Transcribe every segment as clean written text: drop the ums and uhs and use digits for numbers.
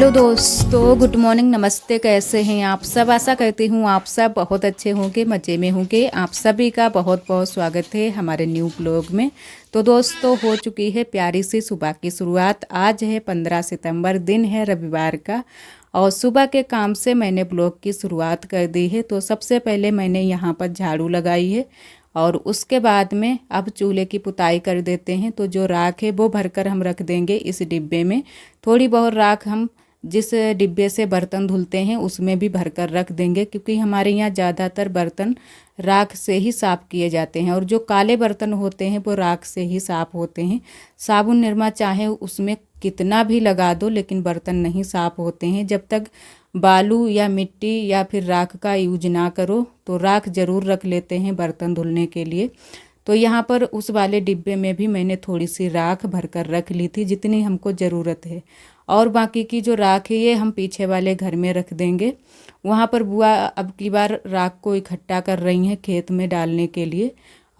Hello दोस्तों, good morning, नमस्ते। कैसे हैं आप सब? आशा करती हूँ आप सब बहुत अच्छे होंगे, मज़े में होंगे। आप सभी का बहुत बहुत स्वागत है हमारे न्यू ब्लॉग में। तो दोस्तों, हो चुकी है प्यारी सी सुबह की शुरुआत। आज है 15 सितंबर, दिन है रविवार का, और सुबह के काम से मैंने ब्लॉग की शुरुआत कर दी है। तो सबसे पहले मैंने यहाँ पर झाड़ू लगाई है और उसके बाद में अब चूल्हे की पुताई कर देते हैं। तो जो राख है वो भरकर हम रख देंगे इस डिब्बे में। थोड़ी बहुत राख हम जिस डिब्बे से बर्तन धुलते हैं उसमें भी भरकर रख देंगे, क्योंकि हमारे यहाँ ज़्यादातर बर्तन राख से ही साफ़ किए जाते हैं, और जो काले बर्तन होते हैं वो राख से ही साफ़ होते हैं। साबुन निरमा चाहे उसमें कितना भी लगा दो, लेकिन बर्तन नहीं साफ़ होते हैं जब तक बालू या मिट्टी या फिर राख का यूज ना करो। तो राख ज़रूर रख लेते हैं बर्तन धुलने के लिए। तो यहाँ पर उस वाले डिब्बे में भी मैंने थोड़ी सी राख भरकर रख ली थी, जितनी हमको ज़रूरत है। और बाकी की जो राख है ये हम पीछे वाले घर में रख देंगे। वहाँ पर बुआ अब की बार राख को इकट्ठा कर रही हैं खेत में डालने के लिए।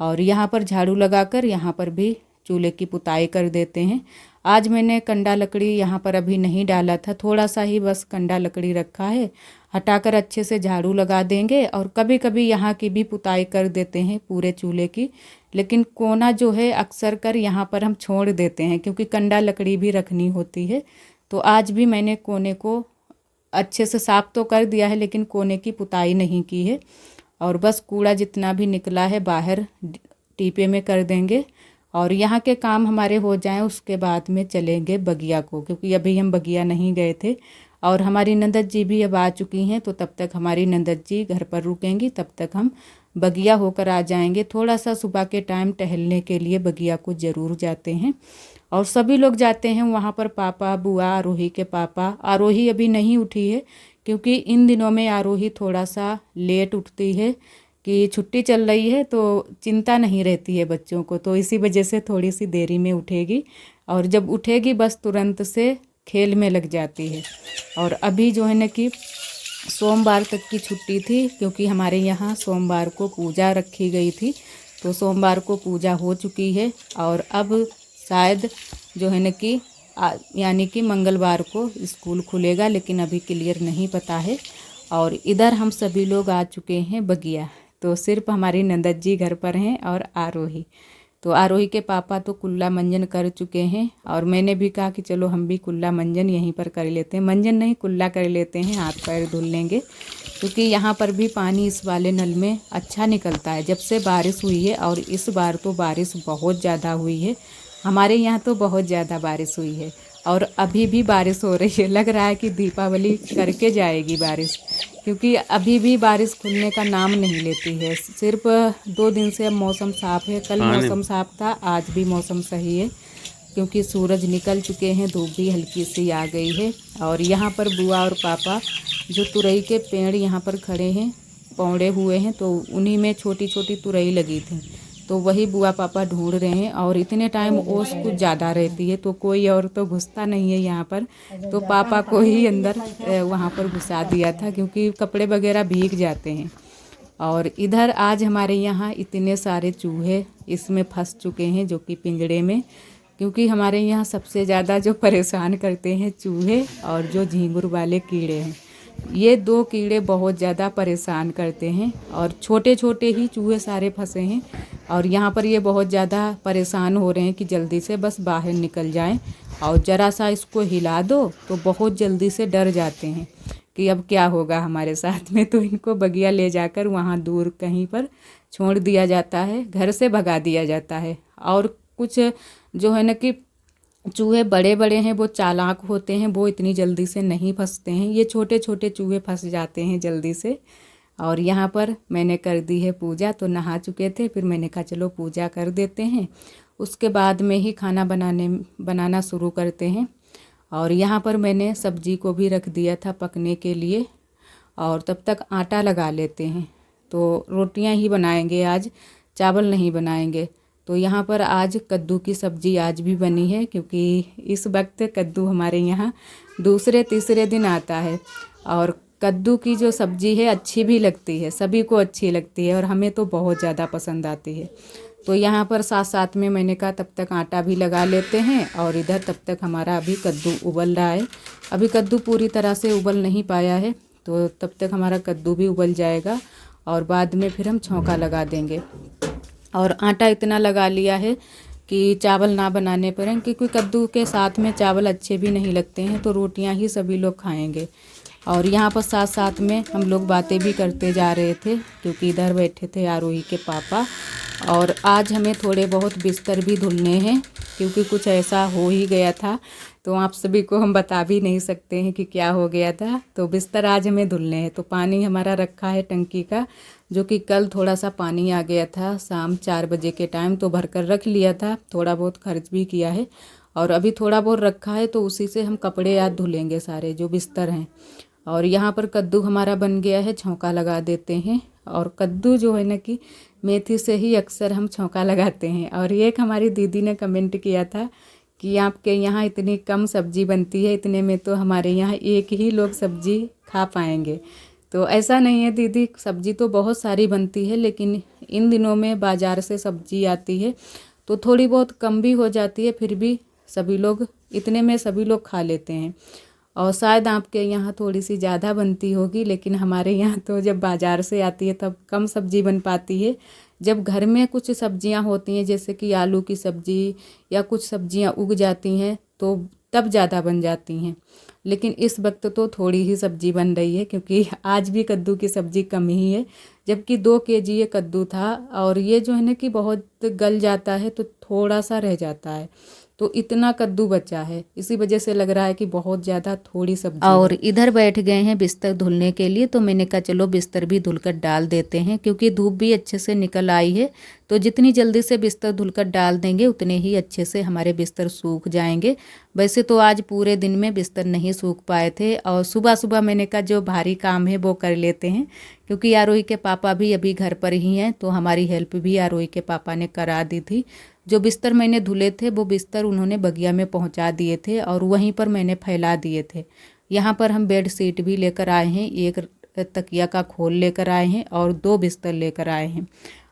और यहाँ पर झाड़ू लगाकर यहाँ पर भी चूल्हे की पुताई कर देते हैं। आज मैंने कंडा लकड़ी यहाँ पर अभी नहीं डाला था, थोड़ा सा ही बस कंडा लकड़ी रखा है। हटाकर अच्छे से झाड़ू लगा देंगे, और कभी कभी यहाँ की भी पुताई कर देते हैं पूरे चूल्हे की। लेकिन कोना जो है अक्सर कर यहाँ पर हम छोड़ देते हैं, क्योंकि कंडा लकड़ी भी रखनी होती है। तो आज भी मैंने कोने को अच्छे से साफ़ तो कर दिया है, लेकिन कोने की पुताई नहीं की है। और बस कूड़ा जितना भी निकला है बाहर टीपे में कर देंगे। और यहाँ के काम हमारे हो जाएं उसके बाद में चलेंगे बगिया को, क्योंकि अभी हम बगिया नहीं गए थे। और हमारी नंदत जी भी अब आ चुकी हैं, तो तब तक हमारी नंदत जी घर पर रुकेंगी, तब तक हम बगिया होकर आ जाएंगे। थोड़ा सा सुबह के टाइम टहलने के लिए बगिया को ज़रूर जाते हैं, और सभी लोग जाते हैं वहाँ पर। पापा, बुआ, आरोही के पापा। आरोही अभी नहीं उठी है, क्योंकि इन दिनों में आरोही थोड़ा सा लेट उठती है कि छुट्टी चल रही है, तो चिंता नहीं रहती है बच्चों को, तो इसी वजह से थोड़ी सी देरी में उठेगी। और जब उठेगी बस तुरंत से खेल में लग जाती है। और अभी जो है ना कि सोमवार तक की छुट्टी थी, क्योंकि हमारे यहाँ सोमवार को पूजा रखी गई थी। तो सोमवार को पूजा हो चुकी है, और अब शायद जो है ना कि यानी कि मंगलवार को स्कूल खुलेगा, लेकिन अभी क्लियर नहीं पता है। और इधर हम सभी लोग आ चुके हैं बगिया। तो सिर्फ हमारी नंदत जी घर पर हैं और आरोही। तो आरोही के पापा तो कुल्ला मंजन कर चुके हैं, और मैंने भी कहा कि चलो हम भी कुल्ला मंजन यहीं पर कर लेते हैं। मंजन नहीं, कुल्ला कर लेते हैं, हाथ पैर धुल लेंगे, क्योंकि यहाँ पर भी पानी इस वाले नल में अच्छा निकलता है जब से बारिश हुई है। और इस बार तो बारिश बहुत ज़्यादा हुई है, हमारे यहाँ तो बहुत ज़्यादा बारिश हुई है। और अभी भी बारिश हो रही है, लग रहा है कि दीपावली करके जाएगी बारिश, क्योंकि अभी भी बारिश खुलने का नाम नहीं लेती है। सिर्फ 2 दिन से अब मौसम साफ़ है। कल मौसम साफ़ था, आज भी मौसम सही है, क्योंकि सूरज निकल चुके हैं, धूप भी हल्की सी आ गई है। और यहाँ पर बुआ और पापा जो तुरई के पेड़ यहाँ पर खड़े हैं, पौड़े हुए हैं, तो उन्हीं में छोटी छोटी तुरई लगी थी, तो वही बुआ पापा ढूंढ रहे हैं। और इतने टाइम ओस कुछ ज़्यादा रहती है, तो कोई और तो घुसता नहीं है यहाँ पर, तो पापा को ही अंदर वहाँ पर घुसा दिया था, क्योंकि कपड़े वगैरह भीग जाते हैं। और इधर आज हमारे यहाँ इतने सारे चूहे इसमें फंस चुके हैं, जो कि पिंजड़े में, क्योंकि हमारे यहाँ सबसे ज़्यादा जो परेशान करते हैं चूहे और जो झींगुर वाले कीड़े हैं। ये 2 कीड़े बहुत ज़्यादा परेशान करते हैं, और छोटे छोटे ही चूहे सारे फंसे हैं। और यहाँ पर ये बहुत ज़्यादा परेशान हो रहे हैं कि जल्दी से बस बाहर निकल जाएं, और ज़रा सा इसको हिला दो तो बहुत जल्दी से डर जाते हैं कि अब क्या होगा हमारे साथ में। तो इनको बगिया ले जाकर वहाँ दूर कहीं पर छोड़ दिया जाता है, घर से भगा दिया जाता है। और कुछ जो है ना कि चूहे बड़े बड़े हैं, वो चालाक होते हैं, वो इतनी जल्दी से नहीं फंसते हैं। ये छोटे छोटे चूहे फंस जाते हैं जल्दी से। और यहाँ पर मैंने कर दी है पूजा, तो नहा चुके थे, फिर मैंने कहा चलो पूजा कर देते हैं, उसके बाद में ही खाना बनाना शुरू करते हैं। और यहाँ पर मैंने सब्जी को भी रख दिया था पकने के लिए, और तब तक आटा लगा लेते हैं। तो रोटियाँ ही बनाएंगे आज, चावल नहीं बनाएंगे। तो यहाँ पर आज कद्दू की सब्ज़ी आज भी बनी है, क्योंकि इस वक्त कद्दू हमारे यहाँ दूसरे तीसरे दिन आता है। और कद्दू की जो सब्ज़ी है अच्छी भी लगती है, सभी को अच्छी लगती है, और हमें तो बहुत ज़्यादा पसंद आती है। तो यहाँ पर साथ साथ में मैंने कहा तब तक आटा भी लगा लेते हैं और इधर तब तक हमारा अभी कद्दू उबल रहा है। अभी कद्दू पूरी तरह से उबल नहीं पाया है, तो तब तक हमारा कद्दू भी उबल जाएगा और बाद में फिर हम छौंका लगा देंगे। और आटा इतना लगा लिया है कि चावल ना बनाने पड़ें, क्योंकि कद्दू के साथ में चावल अच्छे भी नहीं लगते हैं, तो रोटियां ही सभी लोग खाएंगे। और यहाँ पर साथ साथ में हम लोग बातें भी करते जा रहे थे, क्योंकि इधर बैठे थे आरोही के पापा। और आज हमें थोड़े बहुत बिस्तर भी धुलने हैं, क्योंकि कुछ ऐसा हो ही गया था, तो आप सभी को हम बता भी नहीं सकते हैं कि क्या हो गया था। तो बिस्तर आज हमें धुलने हैं। तो पानी हमारा रखा है टंकी का, जो कि कल थोड़ा सा पानी आ गया था शाम 4 बजे के टाइम, तो भर कर रख लिया था, थोड़ा बहुत खर्च भी किया है और अभी थोड़ा बहुत रखा है, तो उसी से हम कपड़े आज धुलेंगे सारे जो बिस्तर हैं। और यहाँ पर कद्दू हमारा बन गया है, छौंका लगा देते हैं। और कद्दू जो है ना कि मेथी से ही अक्सर हम छौंका लगाते हैं। और एक हमारी दीदी ने कमेंट किया था कि आपके यहाँ इतनी कम सब्जी बनती है, इतने में तो हमारे यहाँ एक ही लोग सब्जी खा पाएंगे। तो ऐसा नहीं है दीदी, सब्जी तो बहुत सारी बनती है, लेकिन इन दिनों में बाज़ार से सब्जी आती है तो थोड़ी बहुत कम भी हो जाती है, फिर भी सभी लोग इतने में सभी लोग खा लेते हैं। और शायद आपके यहाँ थोड़ी सी ज़्यादा बनती होगी, लेकिन हमारे यहाँ तो जब बाज़ार से आती है तब कम सब्जी बन पाती है। जब घर में कुछ सब्जियाँ होती हैं, जैसे कि आलू की सब्ज़ी या कुछ सब्जियाँ उग जाती हैं, तो तब ज़्यादा बन जाती हैं। लेकिन इस वक्त तो थोड़ी ही सब्ज़ी बन रही है, क्योंकि आज भी कद्दू की सब्ज़ी कम ही है, जबकि 2 केजी ये कद्दू था। और ये जो है ना कि बहुत गल जाता है तो थोड़ा सा रह जाता है, तो इतना कद्दू बचा है, इसी वजह से लग रहा है कि बहुत ज़्यादा थोड़ी सब्जी। और इधर बैठ गए हैं बिस्तर धुलने के लिए, तो मैंने कहा चलो बिस्तर भी धुलकर डाल देते हैं, क्योंकि धूप भी अच्छे से निकल आई है। तो जितनी जल्दी से बिस्तर धुलकर डाल देंगे उतने ही अच्छे से हमारे बिस्तर सूख जाएंगे। वैसे तो आज पूरे दिन में बिस्तर नहीं सूख पाए थे, और सुबह सुबह मैंने कहा जो भारी काम है वो कर लेते हैं, क्योंकि आरोही के पापा भी अभी घर पर ही हैं, तो हमारी हेल्प भी आरोही के पापा ने करा दी थी। जो बिस्तर मैंने धुले थे वो बिस्तर उन्होंने बगिया में पहुंचा दिए थे और वहीं पर मैंने फैला दिए थे। यहाँ पर हम बेड शीट भी लेकर आए हैं, एक तकिया का खोल लेकर आए हैं और 2 बिस्तर लेकर आए हैं।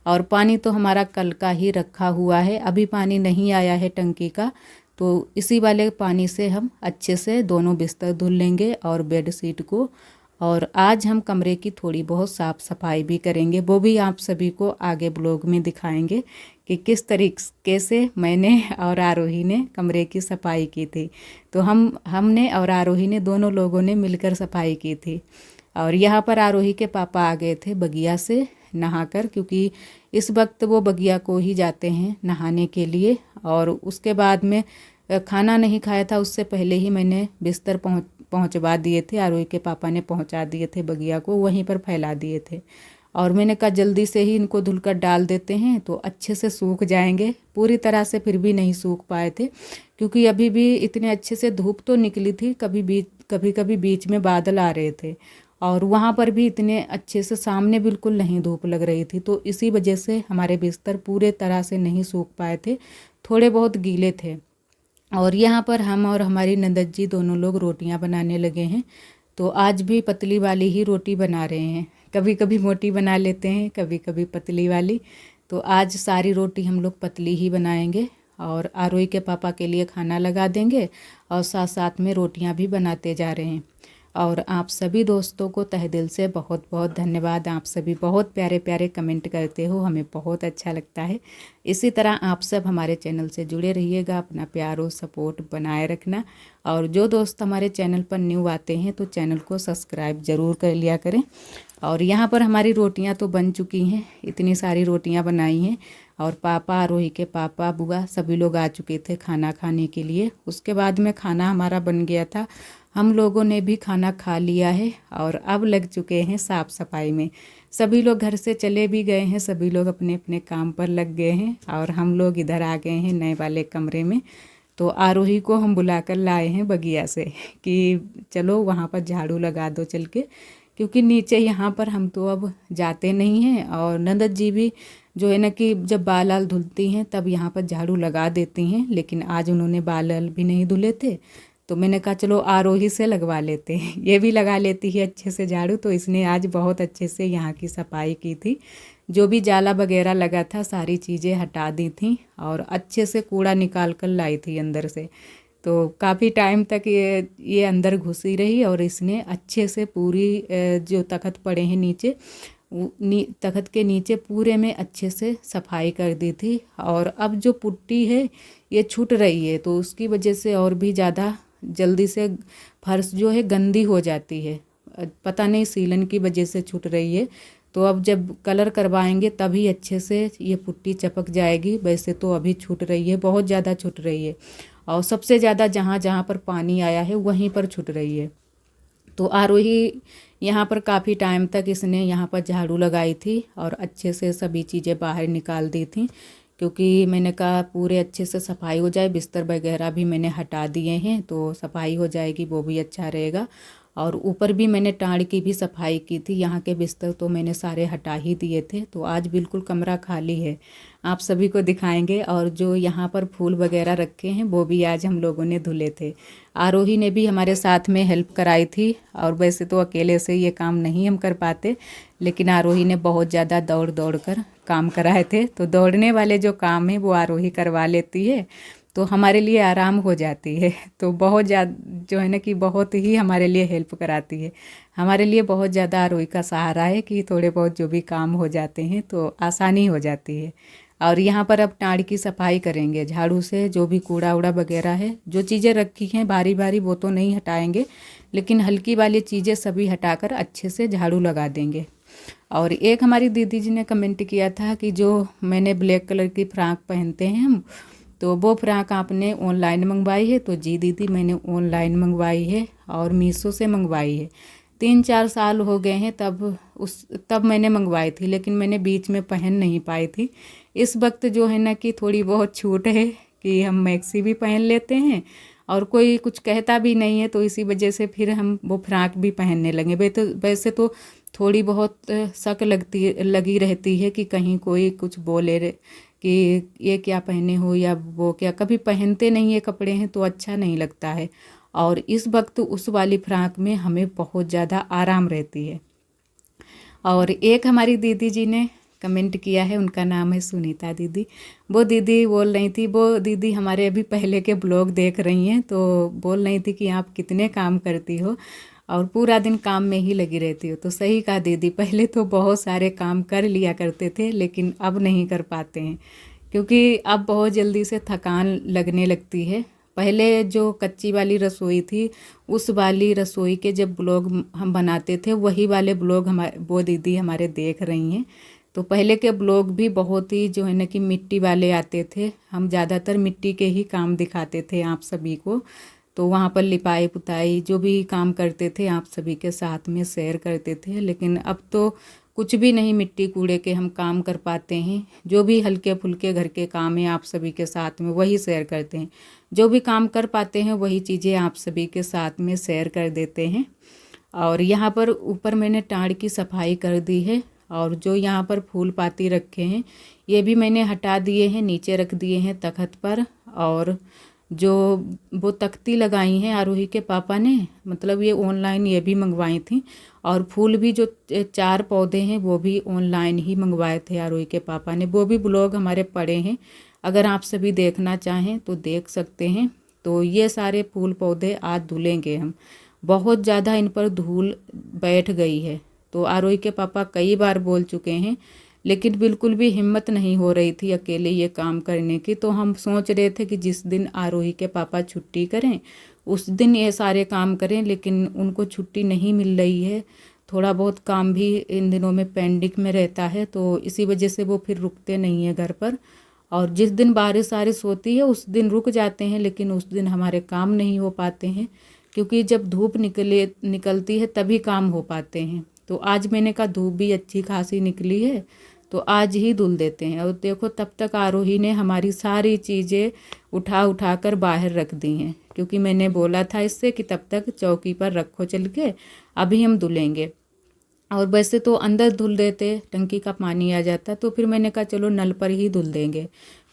और पानी तो हमारा कल का ही रखा हुआ है, अभी पानी नहीं आया है टंकी का, तो इसी वाले पानी से हम अच्छे से दोनों बिस्तर धुल लेंगे और बेड शीट को। और आज हम कमरे की थोड़ी बहुत साफ़ सफाई भी करेंगे, वो भी आप सभी को आगे ब्लॉग में दिखाएंगे कि किस तरीके से मैंने और आरोही ने कमरे की सफाई की थी। तो हमने और आरोही ने दोनों लोगों ने मिलकर सफाई की थी। और यहाँ पर आरोही के पापा आ गए थे बगिया से नहाकर, क्योंकि इस वक्त वो बगिया को ही जाते हैं नहाने के लिए। और उसके बाद में खाना नहीं खाया था, उससे पहले ही मैंने बिस्तर पहुंचवा दिए थे, आरोही के पापा ने पहुंचा दिए थे बगिया को, वहीं पर फैला दिए थे। और मैंने कहा जल्दी से ही इनको धुलकर डाल देते हैं तो अच्छे से सूख जाएंगे। पूरी तरह से फिर भी नहीं सूख पाए थे, क्योंकि अभी भी इतने अच्छे से धूप तो निकली थी, कभी बीच में बादल आ रहे थे, और वहाँ पर भी इतने अच्छे से सामने बिल्कुल नहीं धूप लग रही थी, तो इसी वजह से हमारे बिस्तर पूरे तरह से नहीं सूख पाए थे, थोड़े बहुत गीले थे। और यहाँ पर हम और हमारी नंदत जी दोनों लोग रोटियाँ बनाने लगे हैं। तो आज भी पतली वाली ही रोटी बना रहे हैं, कभी कभी मोटी बना लेते हैं, कभी कभी पतली वाली। तो आज सारी रोटी हम लोग पतली ही बनाएंगे और आरोही के पापा के लिए खाना लगा देंगे और साथ साथ में रोटियां भी बनाते जा रहे हैं। और आप सभी दोस्तों को तहे दिल से बहुत बहुत धन्यवाद। आप सभी बहुत प्यारे प्यारे कमेंट करते हो, हमें बहुत अच्छा लगता है। इसी तरह आप सब हमारे चैनल से जुड़े रहिएगा, अपना प्यार और सपोर्ट बनाए रखना। और जो दोस्त हमारे चैनल पर न्यू आते हैं तो चैनल को सब्सक्राइब ज़रूर कर लिया करें। और यहाँ पर हमारी रोटियाँ तो बन चुकी हैं, इतनी सारी रोटियाँ बनाई हैं। और पापा, आरोही के पापा, बुआ सभी लोग आ चुके थे खाना खाने के लिए। उसके बाद में खाना हमारा बन गया था, हम लोगों ने भी खाना खा लिया है और अब लग चुके हैं साफ़ सफाई में। सभी लोग घर से चले भी गए हैं, सभी लोग अपने अपने काम पर लग गए हैं और हम लोग इधर आ गए हैं नए वाले कमरे में। तो आरोही को हम बुलाकर लाए हैं बगिया से कि चलो वहाँ पर झाड़ू लगा दो चल के, क्योंकि नीचे यहाँ पर हम तो अब जाते नहीं हैं। और नंदत जी भी जो है ना कि जब बाल आल धुलती हैं तब यहाँ पर झाड़ू लगा देती हैं, लेकिन आज उन्होंने बाल आल भी नहीं धुले थे, तो मैंने कहा चलो आरोही से लगवा लेते हैं, ये भी लगा लेती है अच्छे से झाड़ू। तो इसने आज बहुत अच्छे से यहाँ की सफाई की थी, जो भी जाला वगैरह लगा था सारी चीज़ें हटा दी थी और अच्छे से कूड़ा निकाल कर लाई थी अंदर से। तो काफ़ी टाइम तक ये अंदर घुसी रही और इसने अच्छे से पूरी जो तख़त पड़े हैं नीचे तख़त के नीचे पूरे में अच्छे से सफाई कर दी थी। और अब जो पुट्टी है ये छूट रही है तो उसकी वजह से और भी ज़्यादा जल्दी से फर्श जो है गंदी हो जाती है। पता नहीं सीलन की वजह से छूट रही है। तो अब जब कलर करवाएंगे तभी अच्छे से ये पुट्टी चपक जाएगी। वैसे तो अभी छूट रही है, बहुत ज़्यादा छूट रही है और सबसे ज़्यादा जहाँ जहाँ पर पानी आया है वहीं पर छूट रही है। तो आरोही यहाँ पर काफ़ी टाइम तक इसने यहाँ पर झाड़ू लगाई थी और अच्छे से सभी चीज़ें बाहर निकाल दी थी, क्योंकि मैंने कहा पूरे अच्छे से सफाई हो जाए। बिस्तर वगैरह भी मैंने हटा दिए हैं तो सफाई हो जाएगी, वो भी अच्छा रहेगा। और ऊपर भी मैंने टाड़ की भी सफाई की थी। यहाँ के बिस्तर तो मैंने सारे हटा ही दिए थे। तो आज बिल्कुल कमरा खाली है, आप सभी को दिखाएंगे। और जो यहाँ पर फूल वगैरह रखे हैं वो भी आज हम लोगों ने धुले थे। आरोही ने भी हमारे साथ में हेल्प कराई थी। और वैसे तो अकेले से ये काम नहीं हम कर पाते, लेकिन आरोही ने बहुत ज़्यादा दौड़ दौड़ कर काम कराए थे। तो दौड़ने वाले जो काम है वो आरोही करवा लेती है तो हमारे लिए आराम हो जाती है। तो बहुत ज़्यादा जो है ना कि बहुत ही हमारे लिए हेल्प कराती है। हमारे लिए बहुत ज़्यादा आरोही का सहारा है कि थोड़े बहुत जो भी काम हो जाते हैं तो आसानी हो जाती है। और यहाँ पर अब टाड़ की सफाई करेंगे झाड़ू से। जो भी कूड़ा उड़ा वगैरह है, जो चीज़ें रखी हैं बारी बारी वो तो नहीं हटाएंगे, लेकिन हल्की वाली चीज़ें सभी हटाकर अच्छे से झाड़ू लगा देंगे। और एक हमारी दीदी जी ने कमेंट किया था कि जो मैंने ब्लैक कलर की फ्रॉक पहनते हैं हम, तो वो फ्रॉक आपने ऑनलाइन मंगवाई है। तो जी दीदी, मैंने ऑनलाइन मंगवाई है और मीशो से मंगवाई है। 3-4 साल हो गए हैं तब मैंने मंगवाई थी, लेकिन मैंने बीच में पहन नहीं पाई थी। इस वक्त जो है ना कि थोड़ी बहुत छूट है कि हम मैक्सी भी पहन लेते हैं और कोई कुछ कहता भी नहीं है, तो इसी वजह से फिर हम वो फ्रॉक भी पहनने लगे। वैसे तो थोड़ी बहुत शक लगी रहती है कि कहीं कोई कुछ बोले कि ये क्या पहने हो या वो क्या। कभी पहनते नहीं है कपड़े हैं तो अच्छा नहीं लगता है। और इस वक्त उस वाली फ्रॉक में हमें बहुत ज़्यादा आराम रहती है। और एक हमारी दीदी जी ने कमेंट किया है, उनका नाम है सुनीता दीदी। वो दीदी बोल रही थी, वो दीदी हमारे अभी पहले के ब्लॉग देख रही हैं, तो बोल रही थी कि आप कितने काम करती हो और पूरा दिन काम में ही लगी रहती हो। तो सही कहा दीदी, पहले तो बहुत सारे काम कर लिया करते थे, लेकिन अब नहीं कर पाते हैं, क्योंकि अब बहुत जल्दी से थकान लगने लगती है। पहले जो कच्ची वाली रसोई थी, उस वाली रसोई के जब ब्लॉग हम बनाते थे वही वाले ब्लॉग वो दीदी हमारे देख रही हैं। तो पहले के ब्लॉग भी बहुत ही जो है ना कि मिट्टी वाले आते थे। हम ज़्यादातर मिट्टी के ही काम दिखाते थे आप सभी को। तो वहाँ पर लिपाई पुताई जो भी काम करते थे आप सभी के साथ में शेयर करते थे। लेकिन अब तो कुछ भी नहीं मिट्टी कूड़े के हम काम कर पाते हैं। जो भी हल्के फुल्के घर के काम हैं आप सभी के साथ में वही शेयर करते हैं। जो भी काम कर पाते हैं वही चीज़ें आप सभी के साथ में शेयर कर देते हैं। और यहाँ पर ऊपर मैंने टाड़ की सफाई कर दी है। और जो यहाँ पर फूल पाती रखे हैं ये भी मैंने हटा दिए हैं, नीचे रख दिए हैं तख़त पर। और जो वो तख्ती लगाई हैं आरोही के पापा ने, मतलब ये ऑनलाइन ये भी मंगवाई थी। और फूल भी जो 4 पौधे हैं वो भी ऑनलाइन ही मंगवाए थे आरोही के पापा ने। वो भी ब्लॉग हमारे पड़े हैं, अगर आप सभी देखना चाहें तो देख सकते हैं। तो ये सारे फूल पौधे आज धुलेंगे हम। बहुत ज़्यादा इन पर धूल बैठ गई है। तो आरोही के पापा कई बार बोल चुके हैं, लेकिन बिल्कुल भी हिम्मत नहीं हो रही थी अकेले ये काम करने की। तो हम सोच रहे थे कि जिस दिन आरोही के पापा छुट्टी करें उस दिन ये सारे काम करें, लेकिन उनको छुट्टी नहीं मिल रही है। थोड़ा बहुत काम भी इन दिनों में पेंडिंग में रहता है, तो इसी वजह से वो फिर रुकते नहीं है घर पर। और जिस दिन बारिश वारिश होती है उस दिन रुक जाते हैं, लेकिन उस दिन हमारे काम नहीं हो पाते हैं, क्योंकि जब धूप निकलती है तभी काम हो पाते हैं। तो आज मैंने कहा धूप भी अच्छी खासी निकली है तो आज ही धुल देते हैं। और देखो तब तक आरोही ने हमारी सारी चीज़ें उठा कर बाहर रख दी हैं, क्योंकि मैंने बोला था इससे कि तब तक चौकी पर रखो चल के, अभी हम धुलेंगे। और वैसे तो अंदर धुल देते, टंकी का पानी आ जाता, तो फिर मैंने कहा चलो नल पर ही धुल देंगे,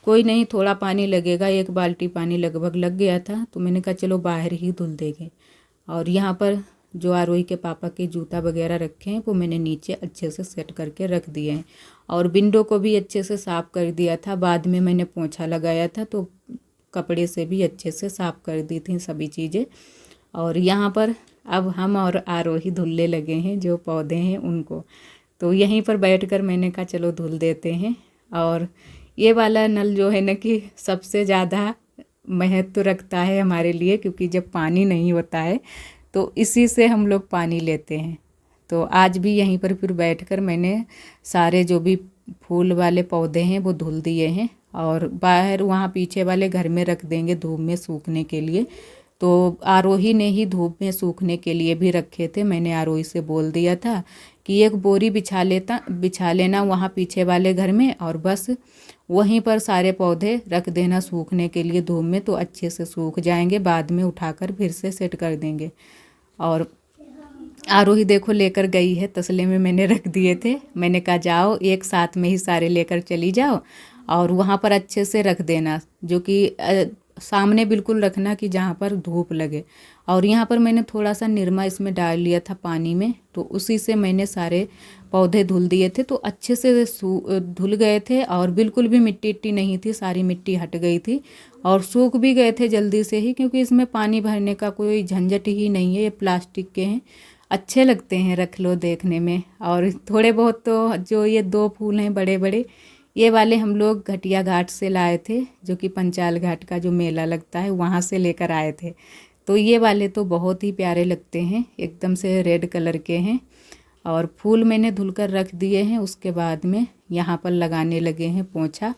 कोई नहीं थोड़ा पानी लगेगा। 1 बाल्टी पानी लगभग लग गया था, तो मैंने कहा चलो बाहर ही धुल देंगे। और यहाँ पर जो आरोही के पापा के जूता वगैरह रखे हैं वो मैंने नीचे अच्छे से सेट करके रख दिए हैं। और विंडो को भी अच्छे से साफ़ कर दिया था, बाद में मैंने पोंछा लगाया था तो कपड़े से भी अच्छे से साफ़ कर दी थी सभी चीज़ें। और यहाँ पर अब हम और आरोही धुलने लगे हैं जो पौधे हैं उनको। तो यहीं पर बैठकर मैंने कहा चलो धुल देते हैं। और ये वाला नल जो है ना कि सबसे ज़्यादा महत्व रखता है हमारे लिए, क्योंकि जब पानी नहीं होता है तो इसी से हम लोग पानी लेते हैं। तो आज भी यहीं पर फिर बैठकर मैंने सारे जो भी फूल वाले पौधे हैं वो धुल दिए हैं और बाहर वहाँ पीछे वाले घर में रख देंगे धूप में सूखने के लिए। तो आरोही ने ही धूप में सूखने के लिए भी रखे थे। मैंने आरोही से बोल दिया था कि एक बोरी बिछा लेना वहाँ पीछे वाले घर में, और बस वहीं पर सारे पौधे रख देना सूखने के लिए धूप में, तो अच्छे से सूख जाएंगे, बाद में उठाकर फिर से सेट कर देंगे। और आरोही देखो लेकर गई है, तसले में मैंने रख दिए थे। मैंने कहा जाओ एक साथ में ही सारे लेकर चली जाओ और वहाँ पर अच्छे से रख देना, जो कि सामने बिल्कुल रखना कि जहाँ पर धूप लगे। और यहाँ पर मैंने थोड़ा सा निरमा इसमें डाल लिया था पानी में, तो उसी से मैंने सारे पौधे धुल दिए थे। तो अच्छे से धुल गए थे और बिल्कुल भी मिट्टी इट्टी नहीं थी, सारी मिट्टी हट गई थी और सूख भी गए थे जल्दी से ही, क्योंकि इसमें पानी भरने का कोई झंझट ही नहीं है। ये प्लास्टिक के हैं, अच्छे लगते हैं, रख लो देखने में। और थोड़े बहुत तो जो ये 2 फूल हैं बड़े बड़े, ये वाले हम लोग घटिया घाट से लाए थे, जो कि पंचाल घाट का जो मेला लगता है वहाँ से लेकर आए थे। तो ये वाले तो बहुत ही प्यारे लगते हैं, एकदम से रेड कलर के हैं। और फूल मैंने धुलकर रख दिए हैं, उसके बाद में यहाँ पर लगाने लगे हैं पोंछा,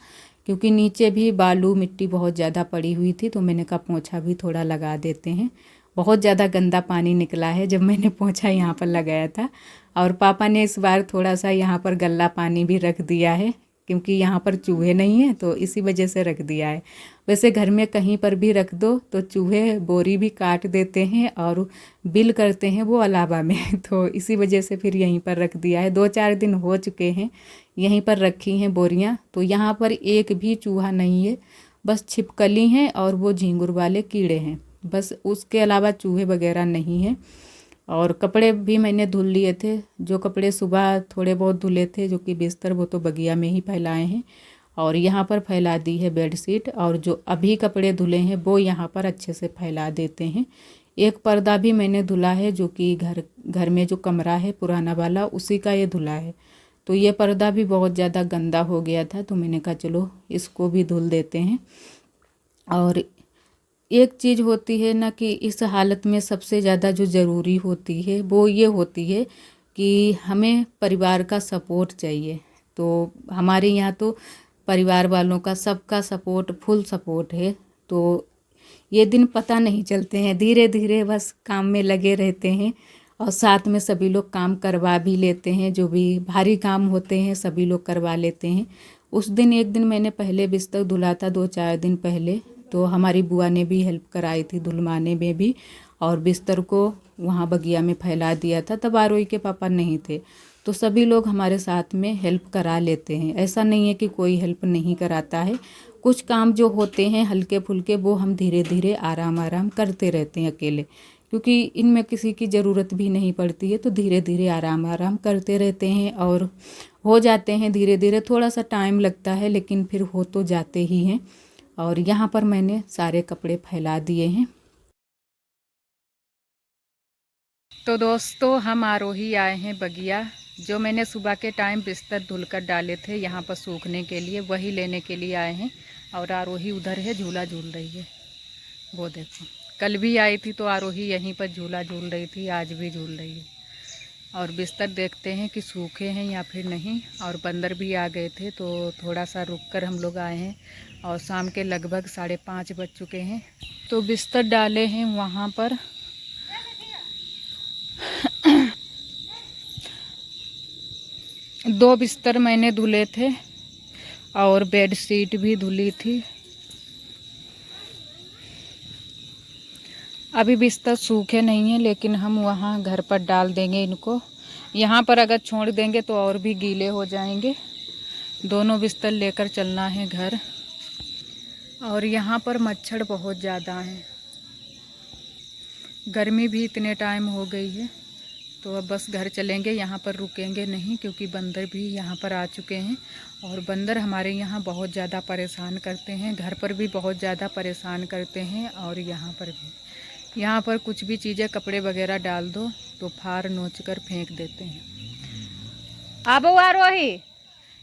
क्योंकि नीचे भी बालू मिट्टी बहुत ज़्यादा पड़ी हुई थी। तो मैंने कहा पोंछा भी थोड़ा लगा देते हैं। बहुत ज़्यादा गंदा पानी निकला है जब मैंने पोंछा यहाँ पर लगाया था। और पापा ने इस बार थोड़ा सा यहाँ पर गल्ला पानी भी रख दिया है, क्योंकि यहाँ पर चूहे नहीं हैं तो इसी वजह से रख दिया है। वैसे घर में कहीं पर भी रख दो तो चूहे बोरी भी काट देते हैं और बिल करते हैं वो अलावा में तो इसी वजह से फिर यहीं पर रख दिया है। 2-4 दिन हो चुके हैं यहीं पर रखी हैं बोरियां, तो यहाँ पर एक भी चूहा नहीं है, बस छिपकली हैं और वो झींगुर वाले कीड़े हैं, बस उसके अलावा चूहे वगैरह नहीं हैं। और कपड़े भी मैंने धुल लिए थे, जो कपड़े सुबह थोड़े बहुत धुले थे जो कि बिस्तर वो तो बगिया में ही फैलाए हैं, और यहाँ पर फैला दी है बेडशीट। और जो अभी कपड़े धुले हैं वो यहाँ पर अच्छे से फैला देते हैं। एक पर्दा भी मैंने धुला है, जो कि घर में जो कमरा है पुराना वाला उसी का ये धुला है। तो ये पर्दा भी बहुत ज़्यादा गंदा हो गया था, तो मैंने कहा चलो इसको भी धुल देते हैं। और एक चीज़ होती है ना कि इस हालत में सबसे ज़्यादा जो ज़रूरी होती है वो ये होती है कि हमें परिवार का सपोर्ट चाहिए। तो हमारे यहाँ तो परिवार वालों का सबका सपोर्ट, फुल सपोर्ट है। तो ये दिन पता नहीं चलते हैं, धीरे धीरे बस काम में लगे रहते हैं और साथ में सभी लोग काम करवा भी लेते हैं, जो भी भारी काम होते हैं सभी लोग करवा लेते हैं। उस दिन एक दिन मैंने पहले बिस्तर धुला था 2-4 दिन पहले, तो हमारी बुआ ने भी हेल्प कराई थी धुलवाने में भी, और बिस्तर को वहाँ बगिया में फैला दिया था। तब आरोही के पापा नहीं थे, तो सभी लोग हमारे साथ में हेल्प करा लेते हैं। ऐसा नहीं है कि कोई हेल्प नहीं कराता है। कुछ काम जो होते हैं हल्के फुल्के वो हम धीरे धीरे आराम आराम करते रहते हैं अकेले, क्योंकि इनमें किसी की ज़रूरत भी नहीं पड़ती है। तो धीरे धीरे आराम आराम करते रहते हैं और हो जाते हैं धीरे धीरे। थोड़ा सा टाइम लगता है लेकिन फिर हो तो जाते ही हैं। और यहाँ पर मैंने सारे कपड़े फैला दिए हैं। तो दोस्तों हम आरोही आए हैं बगिया, जो मैंने सुबह के टाइम बिस्तर धुलकर डाले थे यहाँ पर सूखने के लिए, वही लेने के लिए आए हैं। और आरोही उधर है, झूला झूल रही है, वो देखो। कल भी आई थी तो आरोही यहीं पर झूला झूल रही थी, आज भी झूल रही है। और बिस्तर देखते हैं कि सूखे हैं या फिर नहीं। और बंदर भी आ गए थे तो थोड़ा सा रुक कर हम लोग आए हैं, और शाम के लगभग 5:30 बज चुके हैं। तो बिस्तर डाले हैं वहाँ पर। दो बिस्तर मैंने धुले थे और बेडशीट भी धुली थी। अभी बिस्तर सूखे नहीं हैं, लेकिन हम वहाँ घर पर डाल देंगे इनको। यहाँ पर अगर छोड़ देंगे तो और भी गीले हो जाएंगे। दोनों बिस्तर लेकर चलना है घर। और यहाँ पर मच्छर बहुत ज़्यादा हैं, गर्मी भी इतने टाइम हो गई है, तो अब बस घर चलेंगे, यहाँ पर रुकेंगे नहीं क्योंकि बंदर भी यहाँ पर आ चुके हैं। और बंदर हमारे यहाँ बहुत ज़्यादा परेशान करते हैं, घर पर भी बहुत ज़्यादा परेशान करते हैं और यहाँ पर भी। यहाँ पर कुछ भी चीज़ें कपड़े वगैरह डाल दो तो फाड़ नोच कर फेंक देते हैं। आबो आरोही,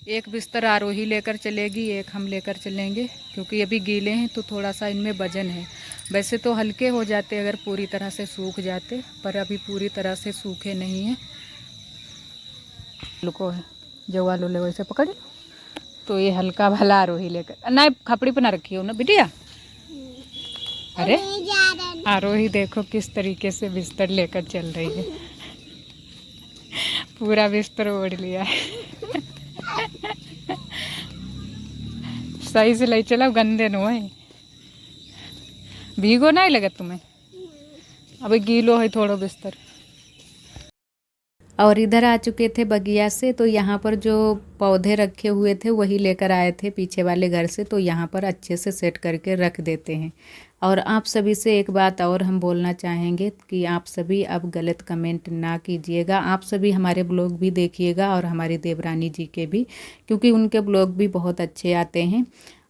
एक बिस्तर आरोही लेकर चलेगी, एक हम लेकर चलेंगे क्योंकि अभी गीले हैं तो थोड़ा सा इनमें वजन है। वैसे तो हल्के हो जाते अगर पूरी तरह से सूख जाते, पर अभी पूरी तरह से सूखे नहीं हैं। लुको है जो वालो ले वैसे पकड़ लो, तो ये हल्का भला आरोही लेकर ना खपड़ी पर ना रखी हो ना बिटिया। अरे आरोही देखो किस तरीके से बिस्तर लेकर चल रही है, पूरा बिस्तर ओढ़ लिया है। सही से ले चलो, गंदे न है, भीगो नहीं लगे तुम्हें, अभी गीलो है थोड़ो बिस्तर। और इधर आ चुके थे बगिया से, तो यहाँ पर जो पौधे रखे हुए थे वही लेकर आए थे पीछे वाले घर से, तो यहाँ पर अच्छे से सेट करके रख देते हैं। और आप सभी से एक बात और हम बोलना चाहेंगे कि आप सभी अब गलत कमेंट ना कीजिएगा। आप सभी हमारे ब्लॉग भी देखिएगा और हमारी देवरानी जी के भी, क्योंकि उनके ब्लॉग भी बहुत अच्छे आते हैं।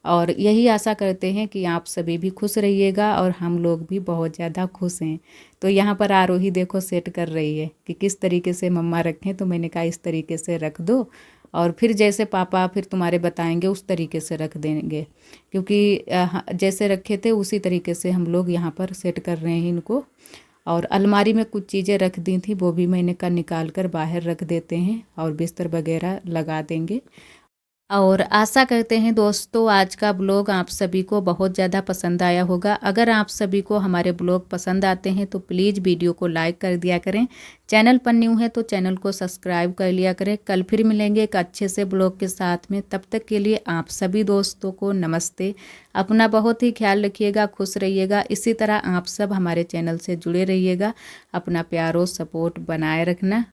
और यही आशा करते हैं कि आप सभी भी खुश रहिएगा और हम लोग भी बहुत ज़्यादा खुश हैं। तो यहाँ पर आरोही देखो सेट कर रही है कि किस तरीके से मम्मा रखें, तो मैंने कहा इस तरीके से रख दो और फिर जैसे पापा फिर तुम्हारे बताएंगे उस तरीके से रख देंगे, क्योंकि जैसे रखे थे उसी तरीके से हम लोग यहाँ पर सेट कर रहे हैं इनको। और अलमारी में कुछ चीज़ें रख दी थी वो भी मैंने कहा निकाल कर बाहर रख देते हैं और बिस्तर वगैरह लगा देंगे। और आशा करते हैं दोस्तों आज का ब्लॉग आप सभी को बहुत ज़्यादा पसंद आया होगा। अगर आप सभी को हमारे ब्लॉग पसंद आते हैं तो प्लीज़ वीडियो को लाइक कर दिया करें। चैनल पर न्यू है तो चैनल को सब्सक्राइब कर लिया करें। कल फिर मिलेंगे एक अच्छे से ब्लॉग के साथ में, तब तक के लिए आप सभी दोस्तों को नमस्ते। अपना बहुत ही ख्याल रखिएगा, खुश रहिएगा। इसी तरह आप सब हमारे चैनल से जुड़े रहिएगा, अपना प्यार और सपोर्ट बनाए रखना।